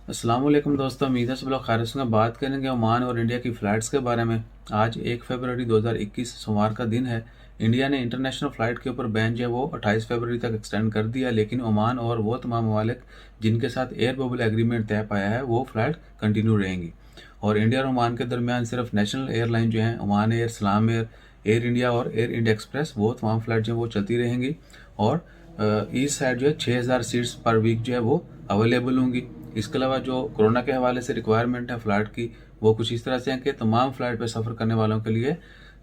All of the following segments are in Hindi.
अस्सलाम वालेकुम दोस्तों, उम्मीद है सब लोग खैरियत से होंगे। बात करेंगे ओमान और इंडिया की फ़्लाइट्स के बारे में। आज 1 फरवरी 2021 सोमवार का दिन है। इंडिया ने इंटरनेशनल फ़्लाइट के ऊपर बैन जो है वो 28 फरवरी तक एक्सटेंड कर दिया, लेकिन ओमान और वो तमाम ममालिक जिनके साथ एयर बबल एग्रीमेंट तय पाया है वो फ़्लाइट कंटिन्यू रहेंगी। और इंडिया और ओमान के दरमियान सिर्फ नेशनल एयरलाइन जो हैं ओमान एयर, सलाम एयर, एयर इंडिया और एयर इंडिया एक्सप्रेस, वो तमाम फ़्लाइट जो है वो चलती रहेंगी। और ईस्ट साइड जो है 6000 सीट्स पर वीक जो है वो अवेलेबल होंगी। इसके अलावा जो कोरोना के हवाले से रिक्वायरमेंट है फ़्लाइट की, वो कुछ इस तरह से है कि तमाम फ़्लाइट पे सफ़र करने वालों के लिए,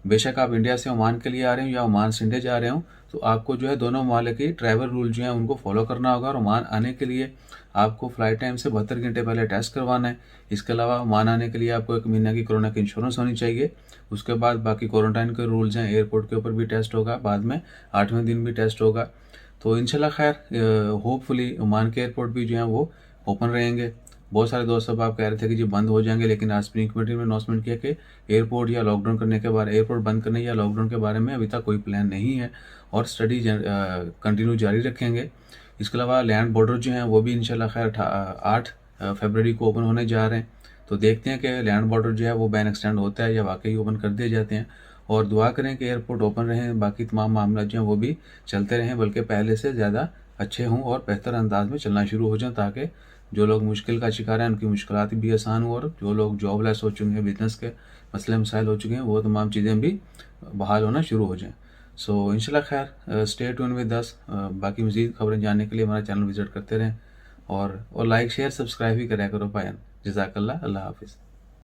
बेशक आप इंडिया से ओमान के लिए आ रहे हो या ओमान से इंडिया जा रहे हो, तो आपको जो है दोनों ममालिक की ट्रैवल रूल जो है उनको फॉलो करना होगा। और ओमान आने के लिए आपको फ़्लाइट टाइम से 72 घंटे पहले टेस्ट करवाना है। इसके अलावा ओमान आने के लिए आपको 1 महीने की कोरोना की इंश्योरेंस होनी चाहिए। उसके बाद बाकी क्वारंटाइन के रूल्स हैं, एयरपोर्ट के ऊपर भी टेस्ट होगा, बाद में 8वें दिन भी टेस्ट होगा। तो इंशाल्लाह खैर होपफुली ओमान के एयरपोर्ट भी जो है वो ओपन रहेंगे। बहुत सारे दोस्त अब आप कह रहे थे कि जी बंद हो जाएंगे, लेकिन आज सुप्रीम कमेटी ने अनाउंसमेंट किया कि एयरपोर्ट या लॉकडाउन करने के बारे एयरपोर्ट बंद करने या लॉकडाउन के बारे में अभी तक कोई प्लान नहीं है और स्टडी कंटिन्यू जारी रखेंगे। इसके अलावा लैंड बॉर्डर जो हैं वो भी इंशाल्लाह खैर 8 फरवरी को ओपन होने जा रहे हैं। तो देखते हैं कि लैंड बॉर्डर जो है वो बैन एक्सटेंड होता है या वाकई ओपन कर दिए जाते हैं। और दुआ करें कि एयरपोर्ट ओपन रहें, बाकी तमाम मामला जो हैं वो भी चलते रहें, बल्कि पहले से ज़्यादा अच्छे हों और बेहतर अंदाज में चलना शुरू हो जाएं, ताकि जो लोग मुश्किल का शिकार हैं उनकी मुश्किलात भी आसान हो और जो लोग जॉबलेस हो चुके हैं, बिजनेस के मसले मसाइल हो चुके हैं, वो तमाम चीज़ें भी बहाल होना शुरू हो जाएं। सो इंशाल्लाह खैर स्टे ट्यून विद अस। बाकी मज़ीद खबरें जानने के लिए हमारा चैनल विज़िट करते रहें और लाइक शेयर सब्सक्राइब भी करा करो भाईजान। जज़ाकल्लाह, अल्लाह हाफ़िज़।